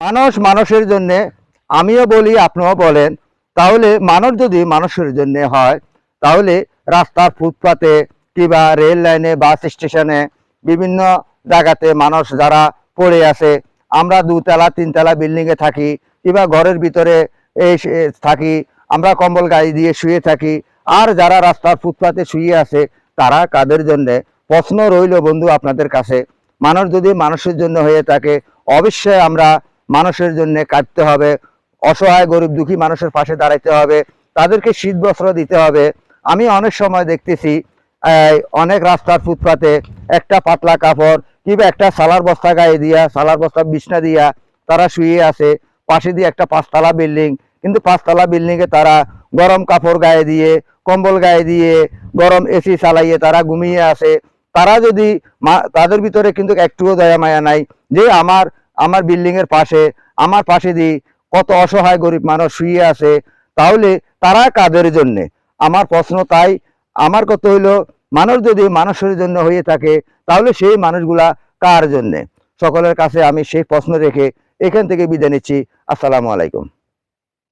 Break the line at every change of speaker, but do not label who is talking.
মানুষ মানুষের জন্য, আমিও বলি আপনিও বলেন, তাহলে মানুষ যদি মানুষের জন্য হয়, তাহলে রাস্তার ফুটপাতে কিংবা রেল লাইনে, বাস স্টেশনে, বিভিন্ন জায়গাতে মানুষ যারা পড়ে আছে, আমরা দুতলা তিনতলা বিল্ডিংয়ে থাকি কিংবা ঘরের ভিতরে থাকি, আমরা কম্বল গায়ে দিয়ে শুয়ে থাকি, আর যারা রাস্তার ফুটপাতে শুয়ে আছে তারা কাদের জন্যে? প্রশ্ন রইল বন্ধু আপনাদের কাছে। মানুষ যদি মানুষের জন্য হয়ে থাকে, অবশ্যই আমরা মানুষের জন্য কাঁদতে হবে, অসহায় গরিব দুঃখী মানুষের পাশে দাঁড়াইতে হবে, তাদেরকে শীত বস্ত্র দিতে হবে। আমি অনেক সময় দেখতেছি অনেক রাস্তার ফুটপাতে একটা পাতলা কাপড় কিংবা একটা সালার বস্তা গায়ে দিয়া, সালার বস্তা বিছনা দিয়া তারা শুয়ে আছে, পাশে দিয়ে একটা পাঁচতলা বিল্ডিং, কিন্তু পাঁচতলা বিল্ডিংয়ে তারা গরম কাপড় গায়ে দিয়ে, কম্বল গায়ে দিয়ে, গরম এসি চালাইয়ে তারা ঘুমিয়ে আছে। তারা যদি তাদের ভিতরে কিন্তু একটুও দয়া মায়া নাই যে আমার আমার বিল্ডিং এর পাশে, আমার পাশে দিয়ে কত অসহায় গরিব মানুষ শুয়ে আছে, তাহলে তারা কাদের জন্যে? আমার প্রশ্ন তাই। আমার কথা হইল, মানুষ যদি মানুষের জন্য হয়ে থাকে, তাহলে সেই মানুষগুলা কার জন্যে? সকলের কাছে আমি সেই প্রশ্ন রেখে এখান থেকে বিদায় নিচ্ছি। আসসালামু আলাইকুম।